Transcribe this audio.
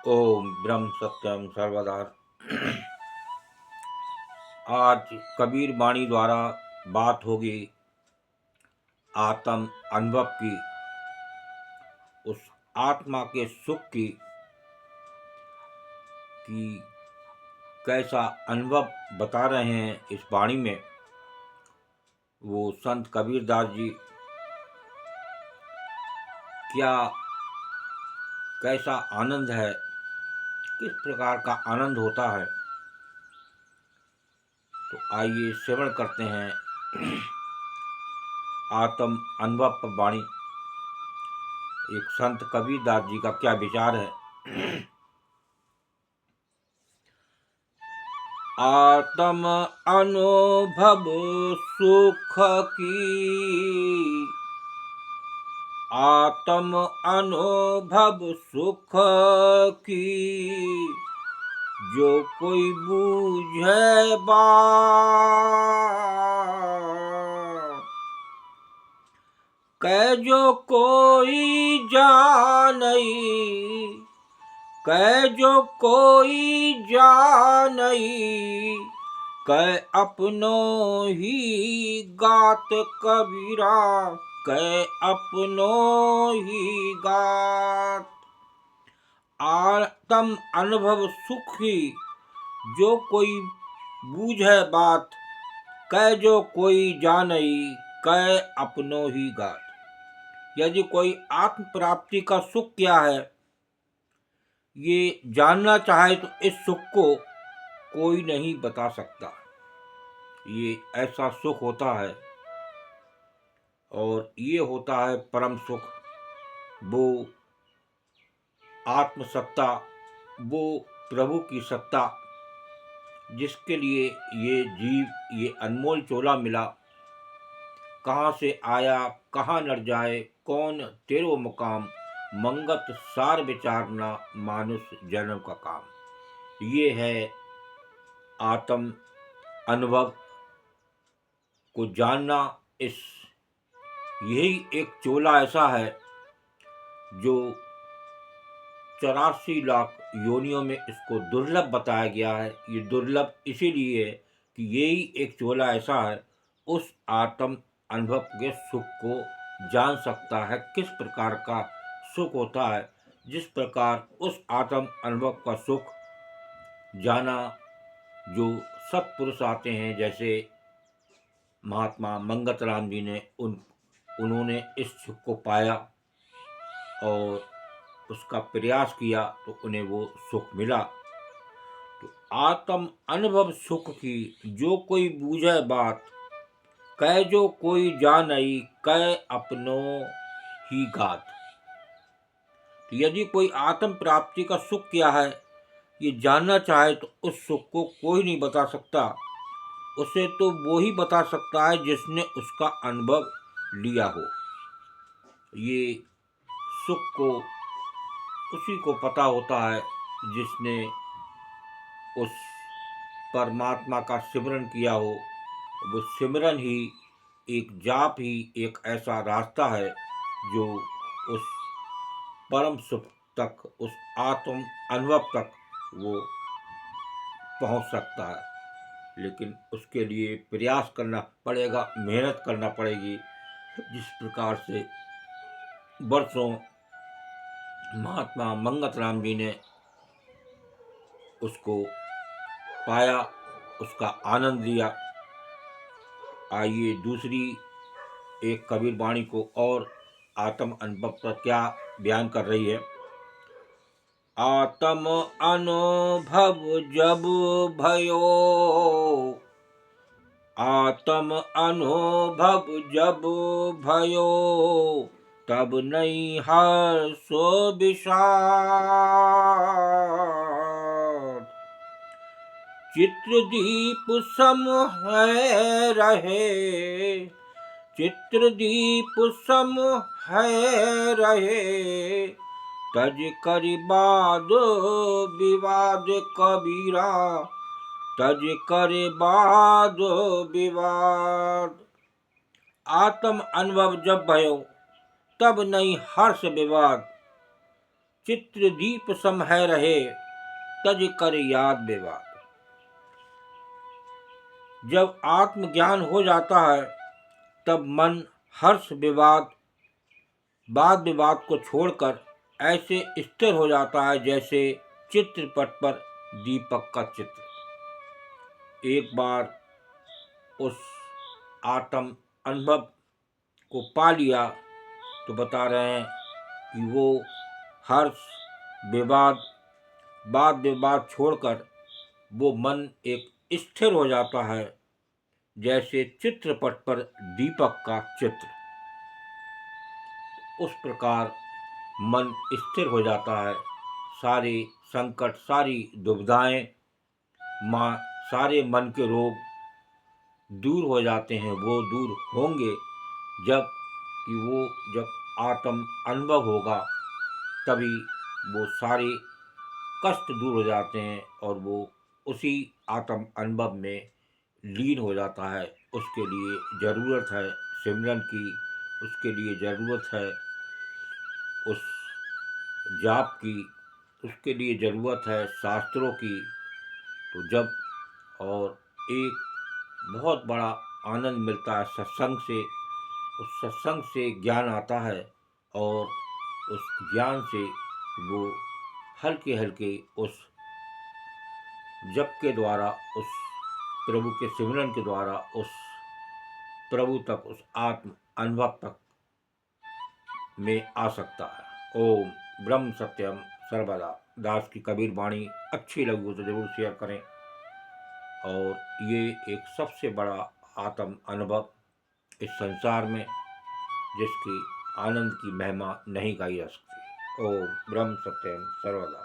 ओम ब्रह्म सत्यम सर्वदा। आज कबीर वाणी द्वारा बात होगी आत्म अनुभव की, उस आत्मा के सुख की कि कैसा अनुभव बता रहे हैं इस वाणी में वो संत कबीरदास जी। क्या कैसा आनंद है, किस प्रकार का आनंद होता है, तो आइए श्रवण करते हैं आत्म अनुभव पर वाणी। एक संत कबीरदास जी का क्या विचार है। आत्म अनुभव सुख की, आत्म अनुभव सुख की, जो कोई बूझे बात, कह जो कोई जानई, कह जो कोई जानई, कह अपनो ही गात कबीरा, कह अपनो ही गात। आत्म अनुभव सुखी, जो कोई बूझे बात, कह जो कोई जानई, कह अपनो ही गात। यदि कोई आत्म प्राप्ति का सुख क्या है ये जानना चाहे तो इस सुख को कोई नहीं बता सकता। ये ऐसा सुख होता है और ये होता है परम सुख। वो आत्मसत्ता, वो प्रभु की सत्ता, जिसके लिए ये जीव ये अनमोल चोला मिला। कहाँ से आया कहाँ नर जाए, कौन तेरो मुकाम, मंगत सार विचारना, मानुष जन्म का काम। ये है आत्म अनुभव को जानना। इस यही एक चोला ऐसा है जो 84 लाख योनियों में इसको दुर्लभ बताया गया है। ये दुर्लभ इसीलिए है कि यही एक चोला ऐसा है उस आत्म अनुभव के सुख को जान सकता है। किस प्रकार का सुख होता है, जिस प्रकार उस आत्म अनुभव का सुख जाना जो सत्पुरुष आते हैं, जैसे महात्मा मंगत राम जी ने उन्होंने इस सुख को पाया और उसका प्रयास किया तो उन्हें वो सुख मिला। तो आत्म अनुभव सुख की, जो कोई बूझे बात, कह जो कोई जानई, कह अपनो ही गात। तो यदि कोई आत्म प्राप्ति का सुख क्या है ये जानना चाहे तो उस सुख को कोई नहीं बता सकता। उसे तो वो ही बता सकता है जिसने उसका अनुभव लिया हो। ये सुख को उसी को पता होता है जिसने उस परमात्मा का सिमरन किया हो। वो सिमरन ही एक जाप ही एक ऐसा रास्ता है जो उस परम सुख तक, उस आत्म अनुभव तक वो पहुंच सकता है। लेकिन उसके लिए प्रयास करना पड़ेगा, मेहनत करना पड़ेगी। जिस प्रकार से वर्षों महात्मा मंगत राम जी ने उसको पाया, उसका आनंद लिया। आइए दूसरी एक कबीर वाणी को और आत्म अनुभव पर क्या बयान कर रही है। आत्म अनुभव जब भयो, आत्म अनुभव जब भयो, तब नहीं हर्षो विषाद। चित्रदीप सम है रहे, चित्रदीप सम है रहे, तज करि बाद विवाद कबीरा, तज करे बाद विवाद। आत्म अनुभव जब भयो तब नहीं हर्ष विवाद। चित्रदीप सम है रहे, तज कर याद विवाद। जब आत्मज्ञान हो जाता है तब मन हर्ष विवाद वाद विवाद को छोड़कर ऐसे स्थिर हो जाता है जैसे चित्रपट पर दीपक का चित्र। एक बार उस आत्म अनुभव को पा लिया तो बता रहे हैं कि वो हर्ष विवाद वाद विवाद छोड़कर वो मन एक स्थिर हो जाता है जैसे चित्रपट पर दीपक का चित्र। उस प्रकार मन स्थिर हो जाता है, सारे संकट सारी दुविधाएं सारे मन के रोग दूर हो जाते हैं। वो दूर होंगे जब आत्म अनुभव होगा, तभी वो सारे कष्ट दूर हो जाते हैं और वो उसी आत्म अनुभव में लीन हो जाता है। उसके लिए ज़रूरत है सिमरन की, उसके लिए ज़रूरत है उस जाप की, उसके लिए ज़रूरत है शास्त्रों की। तो जब और एक बहुत बड़ा आनंद मिलता है सत्संग से, उस सत्संग से ज्ञान आता है और उस ज्ञान से वो हल्के हल्के उस जप के द्वारा, उस प्रभु के सिमरन के द्वारा उस प्रभु तक, उस आत्म अनुभव तक में आ सकता है। ओम ब्रह्म सत्यम सर्वदा। दास की कबीर वाणी अच्छी लगी हो तो जरूर शेयर करें। और ये एक सबसे बड़ा आत्म अनुभव इस संसार में जिसकी आनंद की महिमा नहीं गाई जा सकती। ओम ब्रह्म सत्यम सर्वदा।